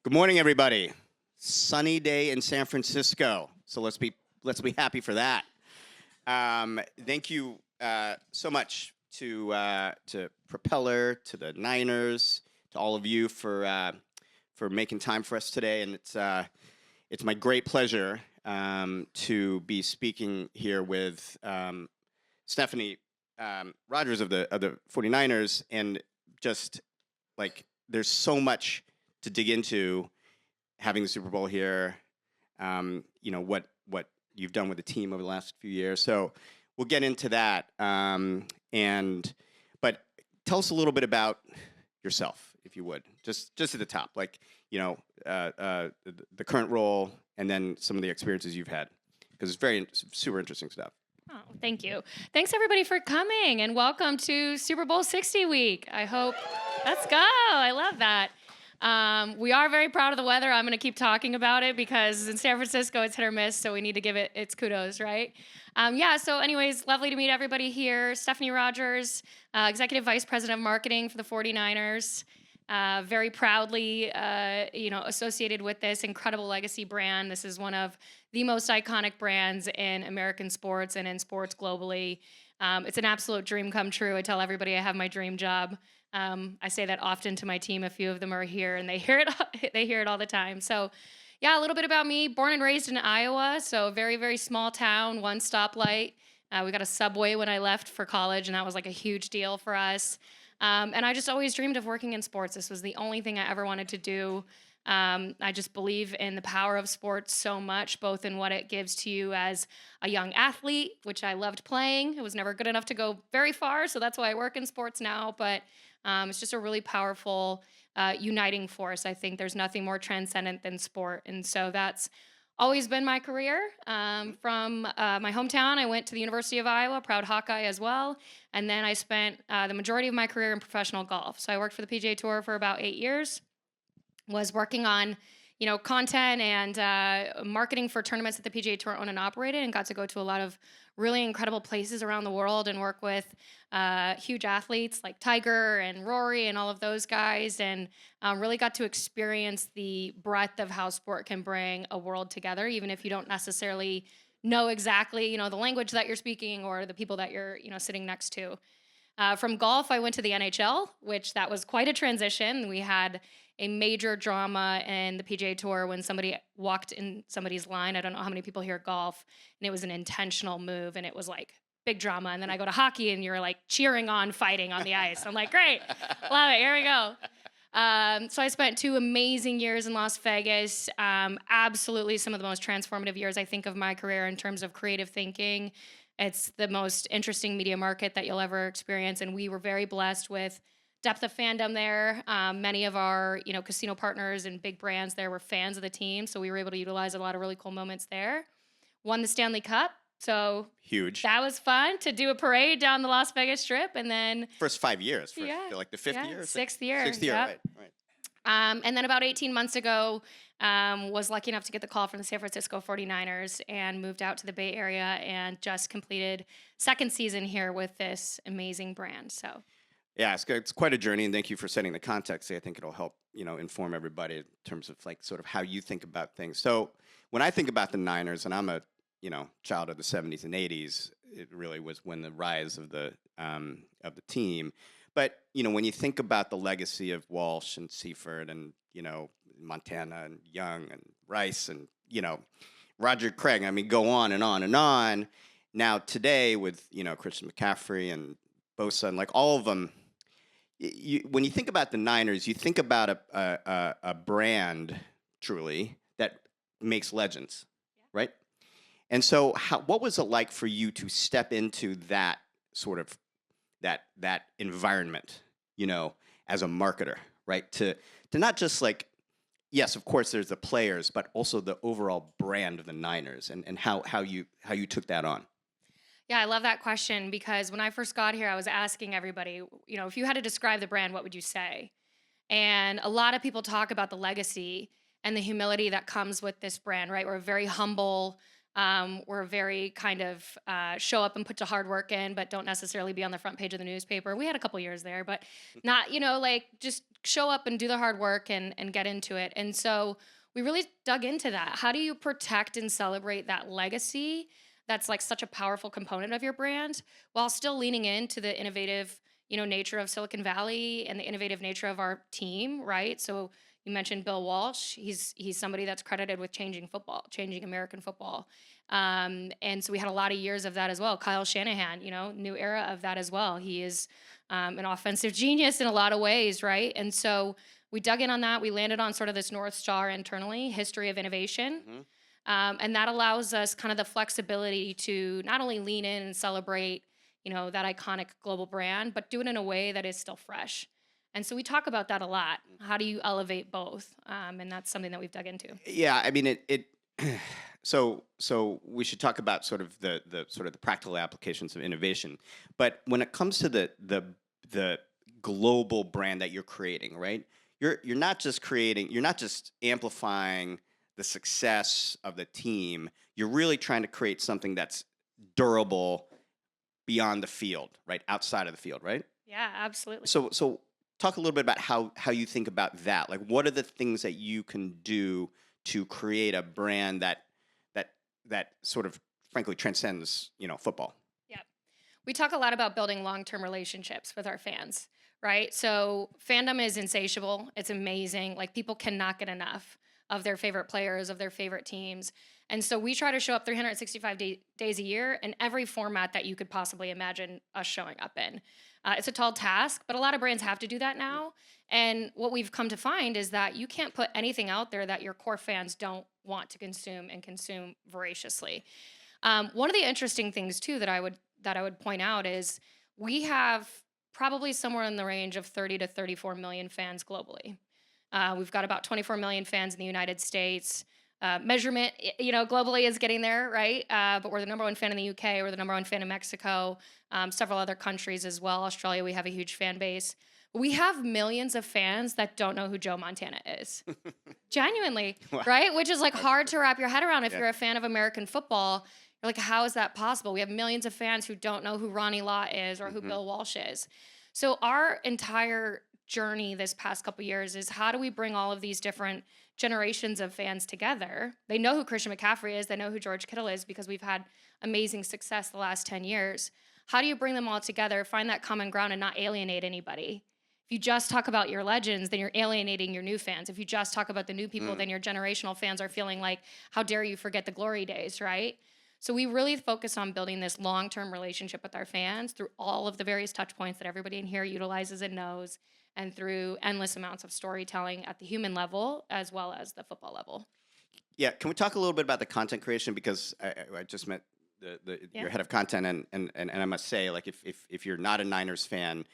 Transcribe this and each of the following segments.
Good morning, everybody. Sunny day in San Francisco, so let's be happy for that. Thank you so much to Propeller, to the Niners, to all of you for making time for us today, and it's my great pleasure to be speaking here with Stephanie Rogers of the 49ers, and just like there's so much to dig into having the Super Bowl here, what you've done with the team over the last few years. So we'll get into that. But tell us a little bit about yourself, if you would, just at the top, the current role, and then some of the experiences you've had, because it's super interesting stuff. Oh, thank you. Thanks everybody for coming, and welcome to Super Bowl 60 week. Let's go. I love that. We are very proud of the weather. I'm going to keep talking about it because in San Francisco it's hit or miss, so we need to give it its kudos, right? So anyways, lovely to meet everybody here. Stephanie Rogers, Executive Vice President of Marketing for the 49ers. Very proudly, associated with this incredible legacy brand. This is one of the most iconic brands in American sports and in sports globally. It's an absolute dream come true. I tell everybody I have my dream job. I say that often to my team. A few of them are here, and they hear it all the time. So, yeah, a little bit about me. Born and raised in Iowa, so very, very small town, one stoplight. We got a subway when I left for college, and that was like a huge deal for us. And I just always dreamed of working in sports. This was the only thing I ever wanted to do. I just believe in the power of sports so much, both in what it gives to you as a young athlete, which I loved playing. I was never good enough to go very far, so that's why I work in sports now. But it's just a really powerful uniting force. I think there's nothing more transcendent than sport. And so that's always been my career. From my hometown, I went to the University of Iowa, proud Hawkeye as well. And then I spent the majority of my career in professional golf. So I worked for the PGA Tour for about 8 years, was working on content and marketing for tournaments that the PGA Tour owned and operated, and got to go to a lot of really incredible places around the world and work with huge athletes like Tiger and Rory and all of those guys, and really got to experience the breadth of how sport can bring a world together, even if you don't necessarily know exactly, the language that you're speaking or the people that you're, sitting next to. From golf, I went to the NHL, which that was quite a transition. We had a major drama in the PGA Tour when somebody walked in somebody's line. I don't know how many people here golf, and it was an intentional move, and it was like big drama. And then I go to hockey, and you're like cheering on fighting on the ice. I'm like, great, love it, here we go. So I spent 2 amazing years in Las Vegas. Absolutely some of the most transformative years, I think, of my career in terms of creative thinking. It's the most interesting media market that you'll ever experience, and we were very blessed with depth of fandom there. Many of our, casino partners and big brands there were fans of the team, so we were able to utilize a lot of really cool moments there. Won the Stanley Cup, so Huge. that was fun to do a parade down the Las Vegas Strip, and then First 5 years, like the fifth year? Sixth year. Sixth year, yep. Right. And then about 18 months ago, was lucky enough to get the call from the San Francisco 49ers and moved out to the Bay Area and just completed second season here with this amazing brand. So, yeah, it's quite a journey, and thank you for setting the context. I think it'll help, inform everybody in terms of sort of how you think about things. So when I think about the Niners, and I'm a, child of the 70s and 80s, it really was when the rise of the team. But, when you think about the legacy of Walsh and Seifert and, Montana and Young and Rice and, Roger Craig, I mean, go on and on and on. Now today with, Christian McCaffrey and Bosa and like all of them, when you think about the Niners, you think about a brand truly that makes legends, right? And so what was it like for you to step into that sort of that environment, as a marketer, right? To not just yes, of course there's the players, but also the overall brand of the Niners and how you took that on. yeah, I love that question because when I first got here, I was asking everybody, if you had to describe the brand, what would you say? And a lot of people talk about the legacy and the humility that comes with this brand, right? We're very humble. We're very kind of show up and put the hard work in, but don't necessarily be on the front page of the newspaper. We had a couple years there, but not, like just show up and do the hard work and get into it. And so we really dug into that. How do you protect and celebrate that legacy that's like such a powerful component of your brand while still leaning into the innovative, nature of Silicon Valley and the innovative nature of our team, right? So you mentioned Bill Walsh. He's somebody that's credited with changing football, changing American football. And so we had a lot of years of that as well. Kyle Shanahan, new era of that as well. He is an offensive genius in a lot of ways, right? And so we dug in on that. We landed on sort of this North Star internally, history of innovation. And that allows us kind of the flexibility to not only lean in and celebrate, that iconic global brand, but do it in a way that is still fresh. And so we talk about that a lot. How do you elevate both? And that's something that we've dug into. Yeah, I mean it. So we should talk about sort of the sort of the practical applications of innovation. But when it comes to the global brand that you're creating, right? You're not just amplifying the success of the team. You're really trying to create something that's durable beyond the field, right? Outside of the field, right? Yeah, absolutely. So talk a little bit about how you think about that. Like, what are the things that you can do to create a brand that sort of frankly transcends, football? Yeah. We talk a lot about building long-term relationships with our fans, right? So fandom is insatiable. It's amazing. Like, people cannot get enough of their favorite players, of their favorite teams. And so we try to show up 365 days a year in every format that you could possibly imagine us showing up in. It's a tall task, but a lot of brands have to do that now. And what we've come to find is that you can't put anything out there that your core fans don't want to consume and consume voraciously. One of the interesting things too that I would point out is we have probably somewhere in the range of 30 to 34 million fans globally. We've got about 24 million fans in the United States. Measurement, globally is getting there, right? But we're the number one fan in the UK. We're the number one fan in Mexico, several other countries as well. Australia, we have a huge fan base. We have millions of fans that don't know who Joe Montana is. Genuinely, Wow. right? Which is like hard to wrap your head around if you're a fan of American football. You're like, how is that possible? We have millions of fans who don't know who Ronnie Lott is or who Bill Walsh is. So our entire journey this past couple years is how do we bring all of these different generations of fans together? They know who Christian McCaffrey is. They know who George Kittle is because we've had amazing success the last 10 years. How do you bring them all together, find that common ground, and not alienate anybody? If you just talk about your legends, then you're alienating your new fans. If you just talk about the new people, then your generational fans are feeling like, how dare you forget the glory days, right? So we really focus on building this long-term relationship with our fans through all of the various touch points that everybody in here utilizes and knows, and through endless amounts of storytelling at the human level as well as the football level. Yeah, can we talk a little bit about the content creation? Because I just met your head of content, and I must say, like, if you're not a Niners fan,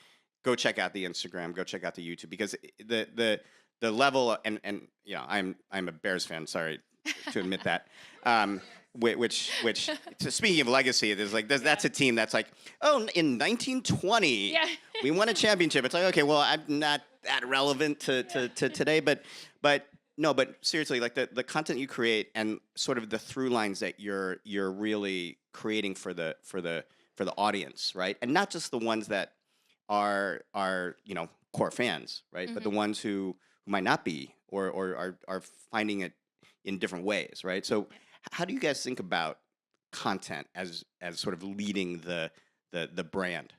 go check out the Instagram, go check out the YouTube, because the level, and I'm a Bears fan. Sorry to admit that. Which so speaking of legacy, that's a team that's like, oh, in 1920 we won a championship. It's like, okay, well, I'm not that relevant to today, but seriously, like the content you create and sort of the through lines that you're really creating for the audience, right? And not just the ones that are core fans, right? But the ones who might not be or are finding it in different ways, right? So how do you guys think about content as sort of leading the brand?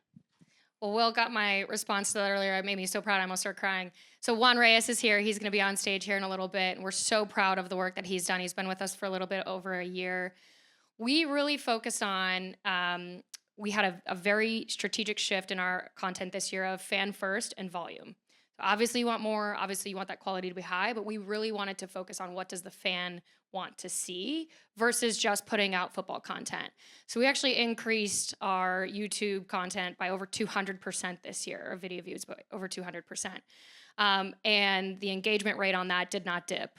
Well, Will got my response to that earlier. It made me so proud. I almost started crying. So Juan Reyes is here. He's going to be on stage here in a little bit. And we're so proud of the work that he's done. He's been with us for a little bit over a year. We really focused on, we had a very strategic shift in our content this year of fan first and volume. So obviously you want more, obviously you want that quality to be high, but we really wanted to focus on what does the fan want to see versus just putting out football content. So we actually increased our YouTube content by over 200% this year, our video views by over 200%. And the engagement rate on that did not dip.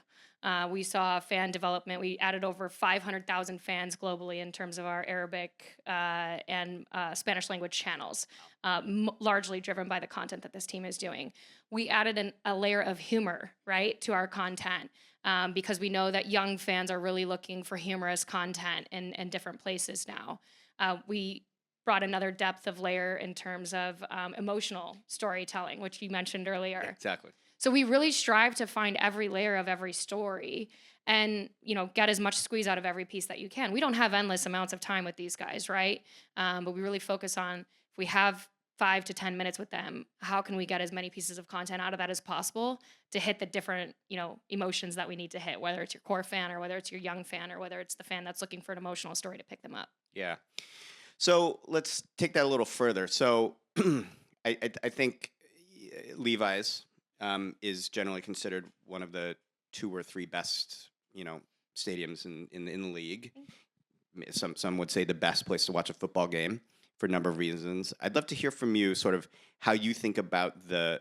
We saw fan development. We added over 500,000 fans globally in terms of our Arabic and Spanish language channels, largely driven by the content that this team is doing. We added a layer of humor, right, to our content. because we know that young fans are really looking for humorous content in different places now. We brought another depth of layer in terms of emotional storytelling, which you mentioned earlier. Yeah, exactly. So we really strive to find every layer of every story and, get as much squeeze out of every piece that you can. We don't have endless amounts of time with these guys, right? But we really focus on, if we have 5 to 10 minutes with them, how can we get as many pieces of content out of that as possible to hit the different, emotions that we need to hit, whether it's your core fan or whether it's your young fan or whether it's the fan that's looking for an emotional story to pick them up. Yeah. So let's take that a little further. So I think Levi's is generally considered one of the 2 or 3 best, stadiums in the league. Some would say the best place to watch a football game for a number of reasons. I'd love to hear from you, sort of how you think about the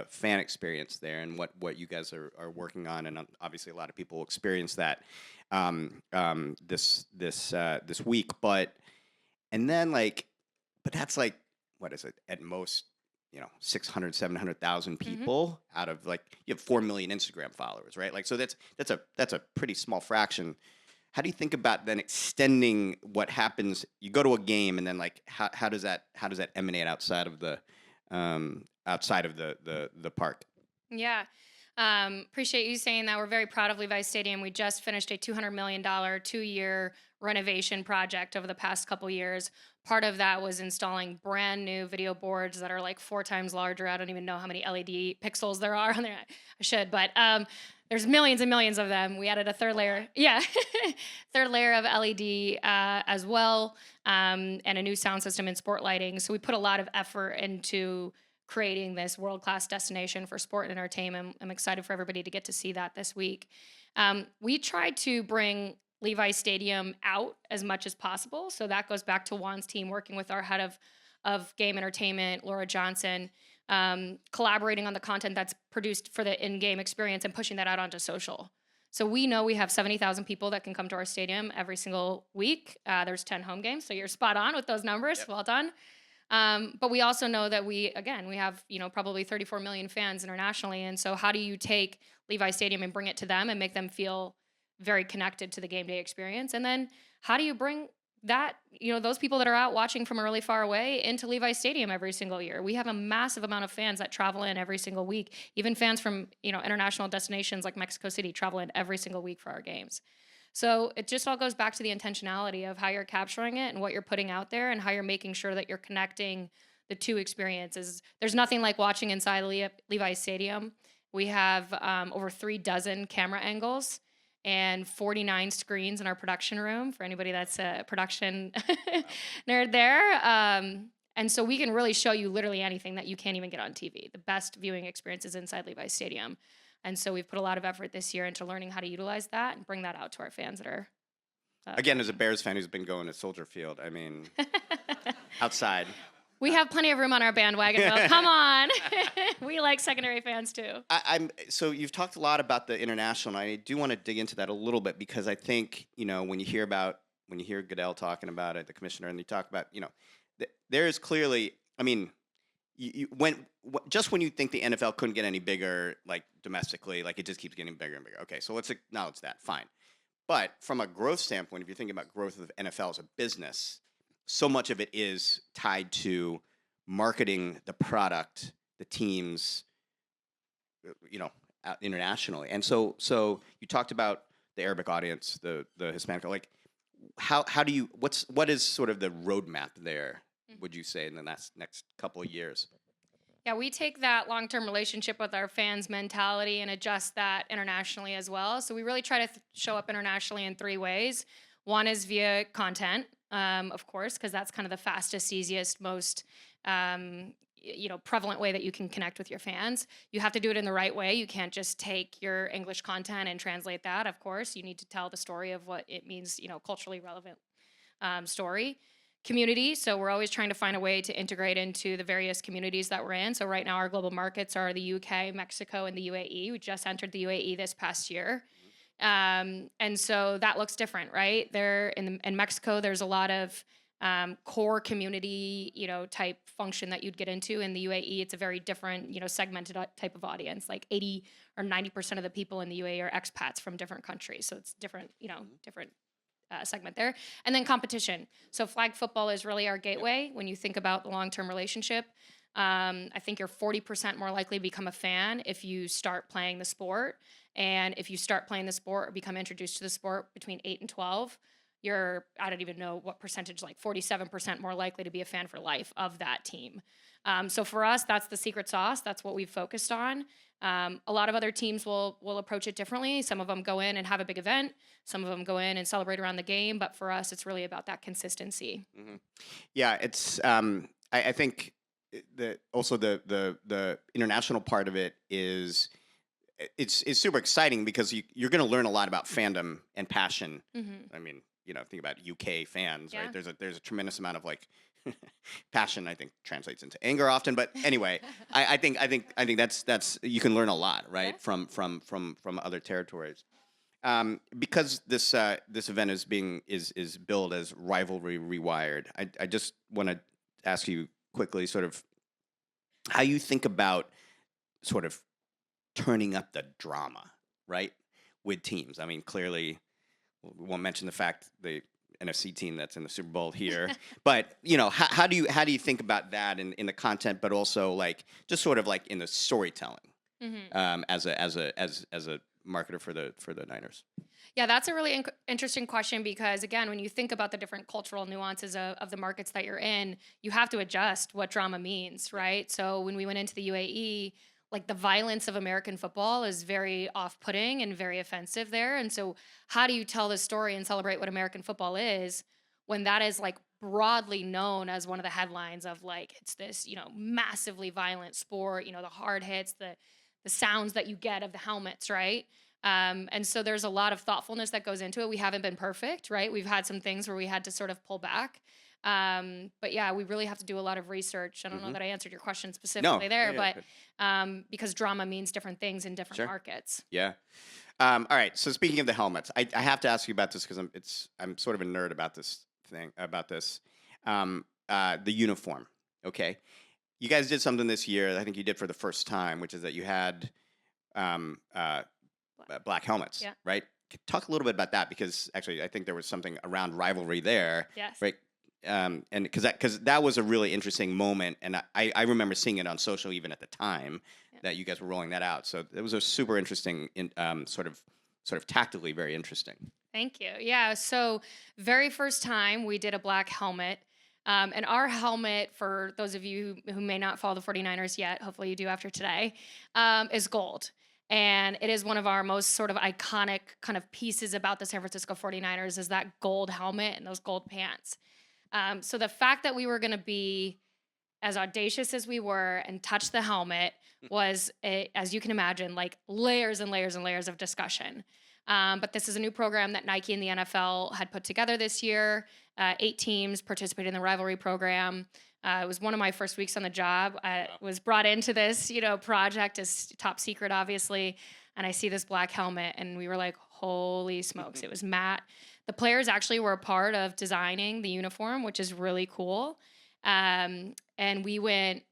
fan experience there and what you guys are working on. And obviously, a lot of people experience that this week, but. And then but that's what is it? At most, 600, 700,000 people out of you have 4 million Instagram followers, right? So that's a pretty small fraction. How do you think about then extending what happens? You go to a game and then how does that emanate outside of the park? Yeah. Appreciate you saying that. We're very proud of Levi's Stadium. We just finished a $200 million 2-year renovation project over the past couple years. Part of that was installing brand new video boards that are 4 times larger. I don't even know how many LED pixels there are on there. I should, but there's millions and millions of them. We added a third layer. Yeah. Third layer of LED as well, and a new sound system and sport lighting. So we put a lot of effort into creating this world-class destination for sport and entertainment. I'm excited for everybody to get to see that this week. We tried to bring Levi's Stadium out as much as possible. So that goes back to Juan's team working with our head of game entertainment, Laura Johnson, collaborating on the content that's produced for the in-game experience and pushing that out onto social. So we know we have 70,000 people that can come to our stadium every single week. There's 10 home games, so you're spot on with those numbers. Yep. Well done. But we also know that we have, probably 34 million fans internationally. And so how do you take Levi's Stadium and bring it to them and make them feel very connected to the game day experience? And then how do you bring that, those people that are out watching from really far away into Levi's Stadium every single year? We have a massive amount of fans that travel in every single week. Even fans from, international destinations like Mexico City travel in every single week for our games. So it just all goes back to the intentionality of how you're capturing it and what you're putting out there and how you're making sure that you're connecting the two experiences. There's nothing like watching inside Levi's Stadium. We have over 36 camera angles and 49 screens in our production room for anybody that's a production nerd there. And so we can really show you literally anything that you can't even get on TV. The best viewing experience is inside Levi's Stadium. And so we've put a lot of effort this year into learning how to utilize that and bring that out to our fans that are. Again, as a Bears fan who's been going to Soldier Field, outside. We have plenty of room on our bandwagon. Well, come on. We like secondary fans too. So you've talked a lot about the international, and I do want to dig into that a little bit because I think, when you hear Goodell talking about it, the commissioner, and you talk about, there is clearly, when you think the NFL couldn't get any bigger, domestically, it just keeps getting bigger and bigger. Okay, so let's acknowledge that. Fine. But from a growth standpoint, if you're thinking about growth of the NFL as a business, so much of it is tied to marketing the product, the teams, internationally. And so you talked about the Arabic audience, the Hispanic, what is sort of the roadmap there, would you say, in the next couple of years? Yeah, we take that long-term relationship with our fans' mentality and adjust that internationally as well. So we really try to show up internationally in 3 ways. One is via content, of course, because that's kind of the fastest, easiest, most prevalent way that you can connect with your fans. You have to do it in the right way. You can't just take your English content and translate that, of course. You need to tell the story of what it means, culturally relevant story. Community, so we're always trying to find a way to integrate into the various communities that we're in. So right now our global markets are the UK, Mexico, and the UAE. We just entered the UAE this past year. And so that looks different, right? There in Mexico, there's a lot of core community, type function that you'd get into. In the UAE, it's a very different, segmented type of audience. Like 80 or 90% of the people in the UAE are expats from different countries. So it's different, different segment there. And then competition. So flag football is really our gateway when you think about the long-term relationship. I think you're 40% more likely to become a fan if you start playing the sport. And if you start playing the sport or become introduced to the sport between 8 and 12, you're, I don't even know what percentage, like 47% more likely to be a fan for life of that team. So for us, that's the secret sauce. That's what we've focused on. A lot of other teams will approach it differently. Some of them go in and have a big event. Some of them go in and celebrate around the game. But for us, it's really about that consistency. Mm-hmm. Yeah, it's. I think also the international part of it is it's super exciting because you're going to learn a lot about fandom and passion. Mm-hmm. I mean, think about UK fans, Yeah. right? There's a tremendous amount of like passion. I think translates into anger often, but anyway, I think that's you can learn a lot, right, Yeah. from other territories. Because this event is billed as Rivalry Rewired. I just want to ask you quickly, sort of, how you think about sort of turning up the drama, right, with teams. I mean, clearly, we won't mention the fact the NFC team that's in the Super Bowl here, but how do you think about that in the content, but also like just sort of like in the storytelling, Mm-hmm. as a marketer for the Niners? Yeah, that's a really interesting question because, again, when you think about the different cultural nuances of the markets that you're in, you have to adjust what drama means, right? So when we went into the UAE, like the violence of American football is very off putting and very offensive there. And so, how do you tell the story and celebrate what American football is when that is like broadly known as one of the headlines of like it's this, massively violent sport, the hard hits, the sounds that you get of the helmets, right? And so there's a lot of thoughtfulness that goes into it. We haven't been perfect, right? We've had some things where we had to sort of pull back. But yeah, we really have to do a lot of research. I don't know Mm-hmm. that I answered your question No, specifically there, yeah, but because drama means different things in different sure, markets. yeah. All right. So speaking of the helmets, I have to ask you about this because I'm sort of a nerd about this thing about this. The uniform. Okay, you guys did something this year that I think you did for the first time, which is that you had um, uh, black helmets, Yeah. right? Talk a little bit about that because actually I think there was something around rivalry there, Yes. right? And because that was a really interesting moment, and I remember seeing it on social even at the time Yeah. that you guys were rolling that out. So it was a super interesting, sort of tactically very interesting. Thank you. Yeah. So, very first time we did a black helmet. And our helmet, for those of you who may not follow the 49ers yet, hopefully you do after today, is gold. And it is one of our most sort of iconic kind of pieces about the San Francisco 49ers is that gold helmet and those gold pants. So the fact that we were going to be as audacious as we were and touch the helmet was, as you can imagine, like layers and layers and layers of discussion. But this is a new program that Nike and the NFL had put together this year. 8 teams participated in the Rivalry program. It was one of my first weeks on the job. I was brought into this, project as top secret, obviously. And I see this black helmet, and we were like, "Holy smokes!" It was matte. The players actually were a part of designing the uniform, which is really cool. And we went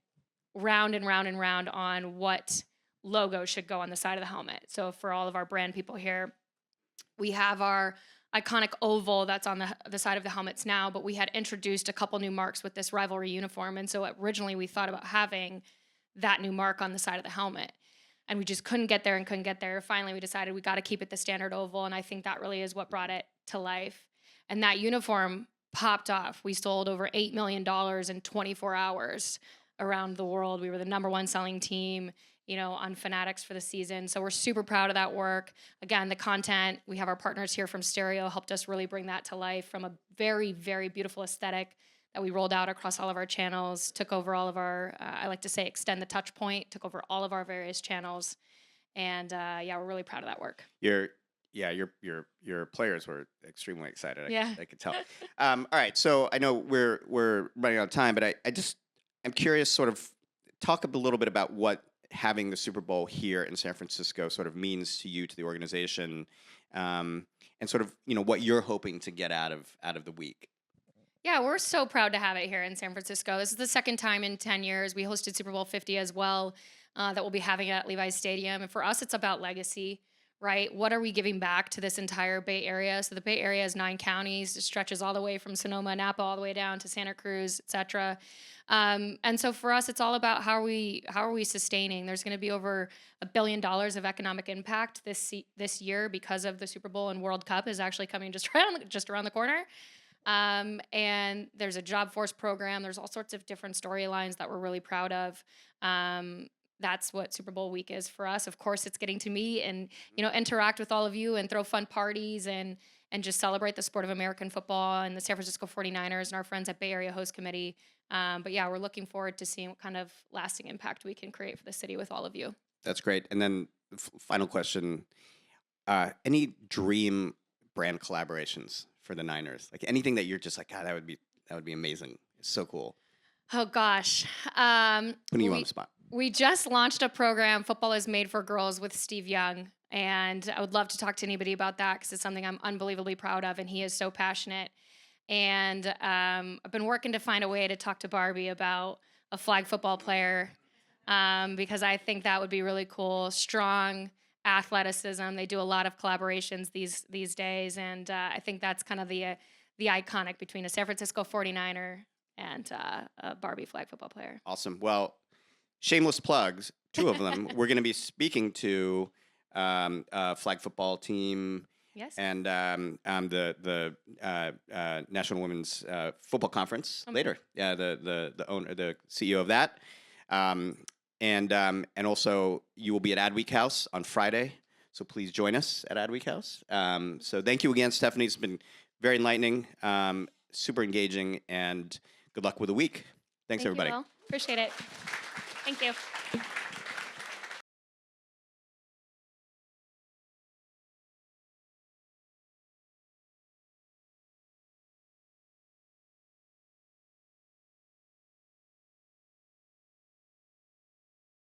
round and round and round on what logo should go on the side of the helmet. So for all of our brand people here, we have our iconic oval that's on the side of the helmets now, but we had introduced a couple new marks with this rivalry uniform. And so originally we thought about having that new mark on the side of the helmet. And we just couldn't get there and couldn't get there. Finally, we decided we got to keep it the standard oval. And I think that really is what brought it to life. And that uniform popped off. We sold over $8 million in 24 hours around the world. We were the number one selling team, on Fanatics for the season. So we're super proud of that work. Again, the content, we have our partners here from Stereo helped us really bring that to life from a very, very beautiful aesthetic that we rolled out across all of our channels, took over all of our, I like to say, extend the touch point, took over all of our various channels. And yeah, we're really proud of that work. Your players were extremely excited. Yeah. I could tell. All right, so I know we're running out of time, but I'm curious, sort of talk a little bit about what having the Super Bowl here in San Francisco sort of means to you, to the organization, and sort of what you're hoping to get out of the week. Yeah, we're so proud to have it here in San Francisco. This is the second time in 10 years. We hosted Super Bowl 50 as well, that we'll be having at Levi's Stadium. And for us, it's about legacy, right? What are we giving back to this entire Bay Area? So the Bay Area is 9 counties. It stretches all the way from Sonoma, Napa, all the way down to Santa Cruz, et cetera. And so for us, it's all about how are we sustaining. There's going to be over $1 billion of economic impact this year because of the Super Bowl, and World Cup is actually coming just around the corner. And there's a job force program. There's all sorts of different storylines that we're really proud of. That's what Super Bowl week is for us. Of course, it's getting to meet and interact with all of you and throw fun parties and just celebrate the sport of American football and the San Francisco 49ers and our friends at Bay Area Host Committee. But yeah, we're looking forward to seeing what kind of lasting impact we can create for the city with all of you. That's great. And then final question: any dream brand collaborations for the Niners? Like anything that you're just like, God, that would be amazing. It's so cool. Oh gosh. Putting you on the spot. We just launched a program, Football is Made for Girls, with Steve Young. And I would love to talk to anybody about that because it's something I'm unbelievably proud of. And he is so passionate. And I've been working to find a way to talk to Barbie about a flag football player because I think that would be really cool. Strong athleticism. They do a lot of collaborations these days. And I think that's kind of the iconic between a San Francisco 49er and a Barbie flag football player. Awesome. Well, shameless plugs, 2 of them. We're going to be speaking to flag football team. Yes. And the National Women's Football Conference later. Yeah, the owner, the CEO of that, and also you will be at Adweek House on Friday. So please join us at Adweek House. So thank you again, Stephanie. It's been very enlightening, super engaging, and good luck with the week. Thanks, everybody. You, Will. Appreciate it. Thank you.